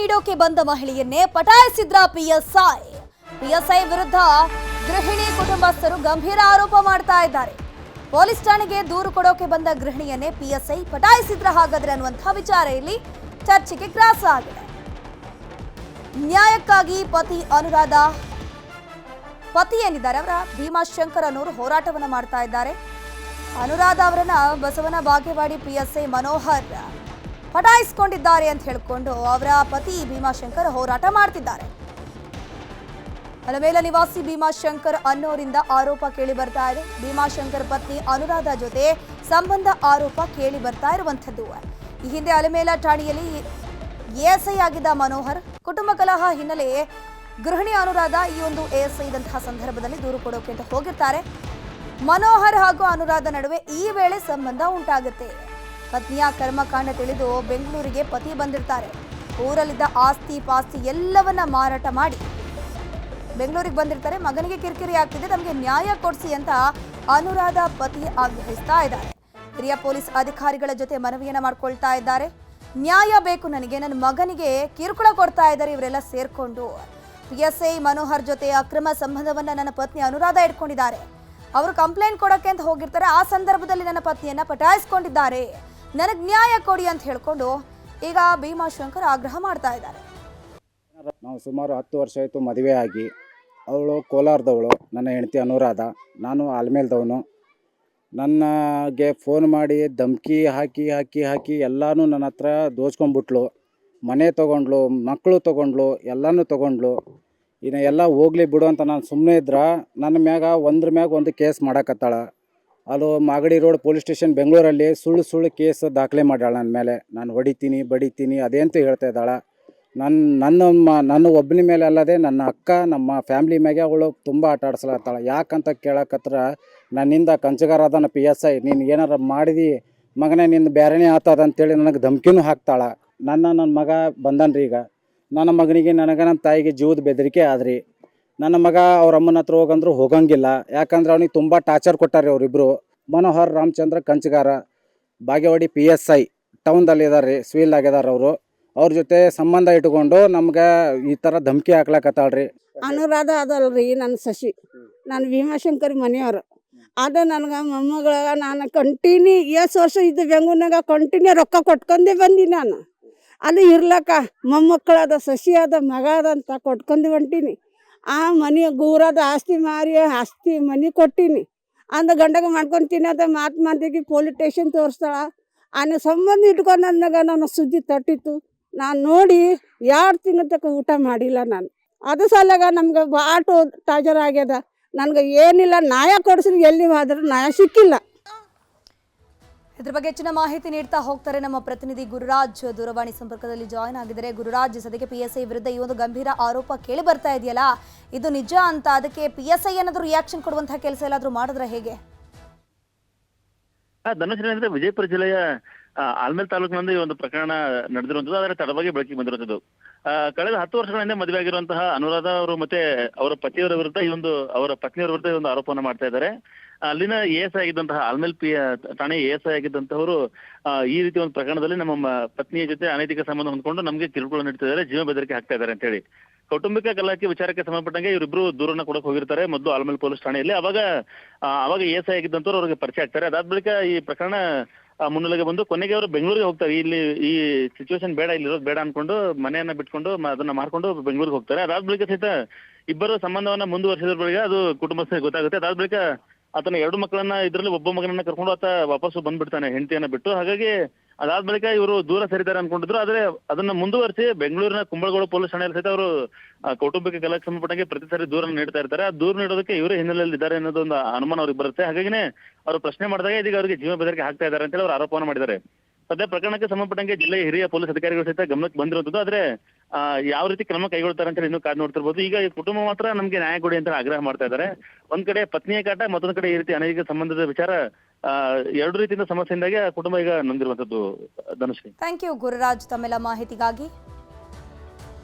ನೀಡೋಕೆ ಬಂದ ಮಹಿಳೆಯನ್ನೇ ಪಟಾಯಿಸಿದ್ರ ಪಿಎಸ್ಐ ವಿರುದ್ಧ ಗೃಹಿಣಿ ಕುಟುಂಬಸ್ಥರು ಗಂಭೀರ ಆರೋಪ ಮಾಡ್ತಾ ಇದ್ದಾರೆ. ಪೊಲೀಸ್ ಠಾಣೆಗೆ ದೂರು ಕೊಡೋಕೆ ಬಂದ ಗೃಹಿಣಿಯನ್ನೇ ಪಿಎಸ್ಐ ಪಟಾಯಿಸಿದ್ರ ಹಾಗಾದ್ರೆ ಅನ್ನುವಂತಹ ವಿಚಾರ ಇಲ್ಲಿ ಚರ್ಚೆಗೆ ಗ್ರಾಸ ಆಗಿದೆ. ನ್ಯಾಯಕ್ಕಾಗಿ ಪತಿ ಏನಿದ್ದಾರೆ ಅವರ ಭೀಮಾಶಂಕರ್ ಅನ್ನೋರು ಹೋರಾಟವನ್ನ ಮಾಡ್ತಾ ಇದ್ದಾರೆ. ಅನುರಾಧ ಅವರನ್ನ ಬಸವನ ಬಾಗೇವಾಡಿ ಪಿಎಸ್ಐ ಮನೋಹರ್ ಪಟಾಯಿಸಿಕೊಂಡಿದ್ದಾರೆ ಅಂತ ಹೇಳಿಕೊಂಡು ಅವರ ಪತಿ ಭೀಮಾಶಂಕರ್ ಹೋರಾಟ ಮಾಡ್ತಿದ್ದಾರೆ. ಅಲಮೇಲ ನಿವಾಸಿ ಭೀಮಾಶಂಕರ್ ಅನ್ನೋರಿಂದ ಆರೋಪ ಕೇಳಿ ಬರ್ತಾ ಇದೆ. ಭೀಮಾಶಂಕರ್ ಪತ್ನಿ ಅನುರಾಧ ಜೊತೆ ಸಂಬಂಧ ಆರೋಪ ಕೇಳಿ ಬರ್ತಾ ಇರುವಂಥದ್ದು. ಈ ಹಿಂದೆ ಅಲಮೇಲ ಠಾಣೆಯಲ್ಲಿ ಎಎಸ್ಐ ಆಗಿದ್ದ ಮನೋಹರ್ ಕುಟುಂಬ ಕಲಹ ಹಿನ್ನೆಲೆ ಗೃಹಿಣಿ ಅನುರಾಧ ಈ ಒಂದು ಎಎಸ್ಐ ಇದ್ದಂತಹ ಸಂದರ್ಭದಲ್ಲಿ ದೂರು ಕೊಡೋಕೆ ಅಂತ ಹೋಗಿರ್ತಾರೆ. ಮನೋಹರ್ ಹಾಗೂ ಅನುರಾಧ ನಡುವೆ ಈ ವೇಳೆ ಸಂಬಂಧ ಉಂಟಾಗುತ್ತೆ. ಪತ್ನಿಯ ಕರ್ಮಕಾಂಡ ತಿಳಿದು ಬೆಂಗಳೂರಿಗೆ ಪತಿ ಬಂದಿರ್ತಾರೆ. ಊರಲ್ಲಿದ್ದ ಆಸ್ತಿ ಪಾಸ್ತಿ ಎಲ್ಲವನ್ನ ಮಾರಾಟ ಮಾಡಿ ಬೆಂಗಳೂರಿಗೆ ಬಂದಿರ್ತಾರೆ. ಮಗನಿಗೆ ಕಿರಿಕಿರಿ ಆಗ್ತಿದೆ, ನಮಗೆ ನ್ಯಾಯ ಕೊಡಿಸಿ ಅಂತ ಅನುರಾಧ ಪತಿ ಆಗ್ರಹಿಸ್ತಾ ಇದ್ದಾರೆ. ಹಿರಿಯ ಪೊಲೀಸ್ ಅಧಿಕಾರಿಗಳ ಜೊತೆ ಮನವಿಯನ್ನ ಮಾಡ್ಕೊಳ್ತಾ ಇದ್ದಾರೆ. ನ್ಯಾಯ ಬೇಕು ನನಗೆ, ನನ್ನ ಮಗನಿಗೆ ಕಿರುಕುಳ ಕೊಡ್ತಾ ಇದ್ದಾರೆ ಇವರೆಲ್ಲ ಸೇರ್ಕೊಂಡು. ಪಿಎಸ್ಐ ಮನೋಹರ್ ಜೊತೆ ಅಕ್ರಮ ಸಂಬಂಧವನ್ನ ನನ್ನ ಪತ್ನಿ ಅನುರಾಧ ಇಟ್ಕೊಂಡಿದ್ದಾರೆ. ಅವರು ಕಂಪ್ಲೇಂಟ್ ಕೊಡಕ್ಕೆ ಅಂತ ಹೋಗಿರ್ತಾರೆ. ಆ ಸಂದರ್ಭದಲ್ಲಿ ನನ್ನ ಪತ್ನಿಯನ್ನ ಪಟಾಯಿಸ್ಕೊಂಡಿದ್ದಾರೆ, ನನಗೆ ನ್ಯಾಯ ಕೊಡಿ ಅಂತ ಹೇಳ್ಕೊಂಡು ಈಗ ಭೀಮಾಶಂಕರ್ ಆಗ್ರಹ ಮಾಡ್ತಾ ಇದ್ದಾರೆ. ನಾವು ಸುಮಾರು 10 ವರ್ಷ ಆಯಿತು ಮದುವೆ ಆಗಿ. ಅವಳು ಕೋಲಾರದವಳು, ನನ್ನ ಹೆಂಡತಿ ಅನುರಾಧ. ನಾನು ಆಲ್ಮೇಲ್ದವನು. ನನಗೆ ಫೋನ್ ಮಾಡಿ ಧಮ್ಕಿ ಹಾಕಿ ಎಲ್ಲನೂ ನನ್ನ ಹತ್ರ ದೋಚ್ಕೊಂಡ್ಬಿಟ್ಲು. ಮನೆ ತೊಗೊಂಡ್ಲು, ಮಕ್ಕಳು ತೊಗೊಂಡ್ಲು, ಎಲ್ಲನೂ ತೊಗೊಂಡ್ಲು. ಇನ್ನು ಎಲ್ಲ ಹೋಗ್ಲಿ ಬಿಡು ಅಂತ ನಾನು ಸುಮ್ಮನೆ ಇದ್ರೆ ನನ್ನ ಮ್ಯಾಗ ಒಂದ್ರ ಮ್ಯಾಗ ಒಂದು ಕೇಸ್ ಮಾಡಕತ್ತಾಳ. ಅದು ಮಾಗಡಿ ರೋಡ್ ಪೊಲೀಸ್ ಸ್ಟೇಷನ್ ಬೆಂಗಳೂರಲ್ಲಿ ಸುಳ್ಳು ಕೇಸ್ ದಾಖಲೆ ಮಾಡ್ಯಾಳ ನನ್ನ ಮೇಲೆ. ನಾನು ಹೊಡಿತೀನಿ ಬಡಿತೀನಿ ಅದೇಂತೂ ಹೇಳ್ತಾ ಇದ್ದಾಳೆ. ನನ್ನ ಒಬ್ಬನ ಮೇಲೆ ಅಲ್ಲದೆ ನನ್ನ ಅಕ್ಕ, ನಮ್ಮ ಫ್ಯಾಮ್ಲಿ ಮ್ಯಾಗೆ ಅವಳು ತುಂಬ ಆಟ ಆಡ್ಸ್ಲತ್ತಾಳ. ಯಾಕಂತ ಕೇಳಕತ್ರ ನನ್ನಿಂದ ಕಂಚಗಾರ ಅದನ್ನ PSI, ನೀನು ಏನಾರ ಮಾಡಿದಿ ಮಗನೇ ನಿಂದು ಬೇರೆನೇ ಆತದ ಅಂತೇಳಿ ನನಗೆ ಧಮ್ಕಿನೂ ಹಾಕ್ತಾಳ. ನನ್ನ ಮಗ ಬಂದನ್ರಿ. ಈಗ ನನ್ನ ಮಗನಿಗೆ ನನಗೆ ನಮ್ಮ ತಾಯಿಗೆ ಜೀವದ ಬೆದರಿಕೆ ಆದ್ರಿ. ನನ್ನ ಮಗ ಅವ್ರ ಅಮ್ಮನ ಹತ್ರ ಹೋಗಂದ್ರು ಹೋಗಂಗಿಲ್ಲ. ಯಾಕಂದ್ರೆ ಅವನಿಗೆ ತುಂಬ ಟಾರ್ಚರ್ ಕೊಟ್ಟಾರೆ ಅವರಿಬ್ಬರು. ಮನೋಹರ್ ರಾಮಚಂದ್ರ ಕಂಚಗಾರ ಬಾಗೇವಾಡಿ PSI ಟೌನ್ದಲ್ಲಿ ಇದ್ದಾರೆ, ಸಿವಿಲ್ ಆಗಿದ್ದಾರೆ ಅವರು. ಅವ್ರ ಜೊತೆ ಸಂಬಂಧ ಇಟ್ಕೊಂಡು ನಮ್ಗೆ ಈ ಥರ ಧಮ್ಕಿ ಹಾಕ್ಲಕತ್ತಾಳ್ರಿ. ಅನುರಾಧ ಅದಲ್ರಿ ನನ್ನ ಸಸಿ, ನಾನು ಭೀಮಾಶಂಕರ್ ಮನೆಯವರು. ಅದು ನನಗೆ ಮೊಮ್ಮಗಳ ನಾನು ಕಂಟಿನ್ಯೂ ಎಷ್ಟು ವರ್ಷ ಇದ್ದು ಬೆಂಗಳೂರಿನಾಗ ಕಂಟಿನ್ಯೂ ರೊಕ್ಕ ಕೊಟ್ಕೊಂಡೇ ಬಂದೀನಿ. ನಾನು ಅದು ಇರ್ಲಕ್ಕ ಮೊಮ್ಮಕ್ಕಳದ ಸಸಿ ಅದ ಮಗ ಅದಂತ ಕೊಟ್ಕೊಂಡು ಹೊಂಟೀನಿ. ಆ ಮನೆ ಗೂರದ ಆಸ್ತಿ ಮಾರಿ ಮನೆ ಕೊಟ್ಟೀನಿ. ಅಂದ ಗಂಡಗ ಮಾಡ್ಕೊತೀನಿ ಅದ ಮಾತಿಗೆ ಪೊಲೀಸ್ ಸ್ಟೇಷನ್ ತೋರಿಸ್ತಾಳ. ಆನೆ ಸಂಬಂಧ ಇಟ್ಕೊಂಡು ನನಗೆ ನನ್ನ ಸುದ್ದಿ ತಟ್ಟಿತ್ತು. ನಾನು ನೋಡಿ 2 ತಿಂಗಳ ತನಕ ಊಟ ಮಾಡಿಲ್ಲ ನಾನು. ಅದು ಸಲಗ ನಮ್ಗೆ ಭಾಳ ಟಾರ್ಚರ್ ಆಗ್ಯದ. ನನಗೆ ಏನಿಲ್ಲ ನ್ಯಾಯ ಕೊಡಿಸಿದ್ರೆ ಎಲ್ಲಿ ಹೋದ್ರೂ ನ್ಯಾಯ ಸಿಕ್ಕಿಲ್ಲ. ಇದ್ರ ಬಗ್ಗೆ ಹೆಚ್ಚಿನ ಮಾಹಿತಿ ನೀಡ್ತಾ ಹೋಗ್ತಾರೆ ನಮ್ಮ ಪ್ರತಿನಿಧಿ ಗುರುರಾಜ್. ದೂರವಾಣಿ ಸಂಪರ್ಕದಲ್ಲಿ ಜಾಯ್ನ್ ಆಗಿದ್ದಾರೆ. ಗುರುರಾಜ್, ಸದ್ಯಕ್ಕೆ PSI ವಿರುದ್ಧ ಈ ಒಂದು ಗಂಭೀರ ಆರೋಪ ಕೇಳಿ ಬರ್ತಾ ಇದೆಯಲ್ಲ, ಇದು ನಿಜ ಅಂತ ಅದಕ್ಕೆ PSI ಏನಾದರೂ ರಿಯಾಕ್ಷನ್ ಕೊಡುವಂತಹ ಕೆಲಸ ಎಲ್ಲಾದರೂ ಮಾಡಿದ್ರೆ ಹೇಗೆ? ಧನುಷ್ ಅಂದ್ರೆ ವಿಜಯಪುರ ಜಿಲ್ಲೆಯ ಆಲ್ಮೇಲ್ ತಾಲೂಕಿನಲ್ಲಿ ಈ ಒಂದು ಪ್ರಕರಣ ನಡೆದಿರುವಂತದ್ದು, ಅದರ ತಡವಾಗಿ ಬೆಳಕಿಗೆ ಬಂದಿರುವಂತದ್ದು. ಕಳೆದ 10 ವರ್ಷಗಳ ಹಿಂದೆ ಮದುವೆ ಆಗಿರುವಂತಹ ಅನುರಾಧ ಅವರು ಮತ್ತೆ ಅವರ ಪತಿಯವರ ವಿರುದ್ಧ ಅವರ ಪತ್ನಿಯವರ ವಿರುದ್ಧ ಈ ಒಂದು ಆರೋಪವನ್ನು ಮಾಡ್ತಾ ಇದ್ದಾರೆ. ಅಲ್ಲಿನ ASI ಆಗಿದ್ದಂತಹ ಆಲ್ಮೇಲ್ ಠಾಣೆ ASI ಆಗಿದ್ದಂತವರು ಈ ರೀತಿ ಒಂದು ಪ್ರಕರಣದಲ್ಲಿ ನಮ್ಮ ಪತ್ನಿಯ ಜೊತೆ ಅನೈತಿಕ ಸಂಬಂಧ ಹೊಂದ್ಕೊಂಡು ನಮಗೆ ಕಿರುಕುಳ ನೀಡ್ತಿದ್ದಾರೆ, ಜೀವ ಬೆದರಿಕೆ ಹಾಕ್ತಾ ಇದ್ದಾರೆ ಅಂತ ಹೇಳಿ ಕೌಟುಂಬಿಕ ಕಲಹಕ್ಕೆ ವಿಚಾರಕ್ಕೆ ಸಂಬಂಧಪಟ್ಟಂಗೆ ಇವರಿಬ್ರು ದೂರನ್ನ ಕೊಡಕ್ ಹೋಗಿರ್ತಾರೆ ಮೊದಲು ಆಲ್ಮೇಲ್ ಪೊಲೀಸ್ ಠಾಣೆಯಲ್ಲಿ. ಅವಾಗ ASI ಆಗಿದ್ದಂತವ್ರು ಅವ್ರಿಗೆ ಪರಿಚಯ ಆಗ್ತಾರೆ. ಅದಾದ ಬಳಿಕ ಈ ಪ್ರಕರಣ ಮುನ್ನೆಲೆಗೆ ಬಂದು ಕೊನೆಗೆ ಅವರು ಬೆಂಗಳೂರಿಗೆ ಹೋಗ್ತಾರೆ. ಇಲ್ಲಿ ಈ ಸಿಚುವೇಶನ್ ಬೇಡ, ಇಲ್ಲಿ ಇರೋದು ಬೇಡ ಅನ್ಕೊಂಡು ಮನೆಯನ್ನ ಬಿಟ್ಕೊಂಡು ಅದನ್ನ ಮಾರ್ಕೊಂಡು ಬೆಂಗಳೂರಿಗೆ ಹೋಗ್ತಾರೆ. ಅದಾದ ಬಳಿಕ ಸಹಿತ ಇಬ್ಬರು ಸಂಬಂಧವನ್ನ ಮುಂದುವರಿಸಿದ್ರ ಬಳಿಕ ಅದು ಕುಟುಂಬಸ್ಥರಿಗೆ ಗೊತ್ತಾಗುತ್ತೆ. ಅದಾದ ಬಳಿಕ ಆತನ 2 ಮಕ್ಕಳನ್ನ ಇದರಲ್ಲಿ ಒಬ್ಬ ಮಗನನ್ನ ಕರ್ಕೊಂಡು ಆತ ವಾಪಸ್ಸು ಬಂದ್ಬಿಡ್ತಾನೆ ಹೆಂಡತಿಯನ್ನ ಬಿಟ್ಟು. ಹಾಗಾಗಿ ಅದಾದ ಬಳಿಕ ಇವರು ದೂರ ಸರಿತಾರೆ ಅನ್ಕೊಂಡಿದ್ರು. ಆದ್ರೆ ಅದನ್ನ ಮುಂದುವರಿಸಿ ಬೆಂಗಳೂರಿನ ಕುಂಬಳಗೋಡು ಪೊಲೀಸ್ ಠಾಣೆಯಲ್ಲಿ ಸಹಿತ ಅವರು ಕೌಟುಂಬಿಕ ಕಲಹಕ್ಕೆ ಸಂಬಂಧಪಟ್ಟಂಗೆ ಪ್ರತಿ ಸಾರಿ ದೂರ ನೀಡ್ತಾ ಇರ್ತಾರೆ. ಆ ದೂರ ನೀಡೋದಕ್ಕೆ ಇವರೇ ಹಿನ್ನೆಲೆಯಲ್ಲಿ ಇದ್ದಾರೆ ಅನ್ನೋದೊಂದು ಅನುಮಾನ ಅವ್ರಿಗೆ ಬರುತ್ತೆ. ಹಾಗಾಗಿನೇ ಅವರು ಪ್ರಶ್ನೆ ಮಾಡಿದಾಗ ಇದೀಗ ಅವರಿಗೆ ಜೀವ ಬೆದರಿಕೆ ಹಾಕ್ತಾ ಇದ್ದಾರೆ ಅಂತೇಳಿ ಅವರು ಆರೋಪವನ್ನು ಮಾಡಿದ್ದಾರೆ. ಸದ್ಯ ಪ್ರಕರಣಕ್ಕೆ ಸಂಬಂಧಪಟ್ಟಂಗೆ ಜಿಲ್ಲೆಯ ಹಿರಿಯ ಪೊಲೀಸ್ ಅಧಿಕಾರಿಗಳು ಸಹಿತ ಗಮನಕ್ಕೆ ಬಂದಿರುವಂತದ್ದು. ಆದ್ರೆ ಯಾವ ರೀತಿ ಕ್ರಮ ಕೈಗೊಳ್ತಾರೆ ಅಂತ ಇನ್ನೂ ಕಾದು ನೋಡ್ತಿರ್ಬೋದು. ಈಗ ಈ ಕುಟುಂಬ ಮಾತ್ರ ನಮ್ಗೆ ನ್ಯಾಯ ಕೊಡಿ ಅಂತ ಆಗ್ರಹ ಮಾಡ್ತಾ ಇದ್ದಾರೆ. ಒಂದ್ ಕಡೆ ಪತ್ನಿಯ ಕಾಟ, ಮತ್ತೊಂದ್ ಕಡೆ ಈ ರೀತಿ ಅನೈತಿಕ ಸಂಬಂಧದ ವಿಚಾರ, 2 ರೀತಿಯಿಂದ ಸಮಸ್ಯೆಯಿಂದಾಗಿ ಆ ಕುಟುಂಬ ಈಗ ನೊಂದಿರುವಂತದ್ದು. ಧನುಶ್ರೀ, ಥ್ಯಾಂಕ್ ಯು ಗುರುರಾಜ್ ತಮ್ಮೆಲ್ಲ ಮಾಹಿತಿಗಾಗಿ.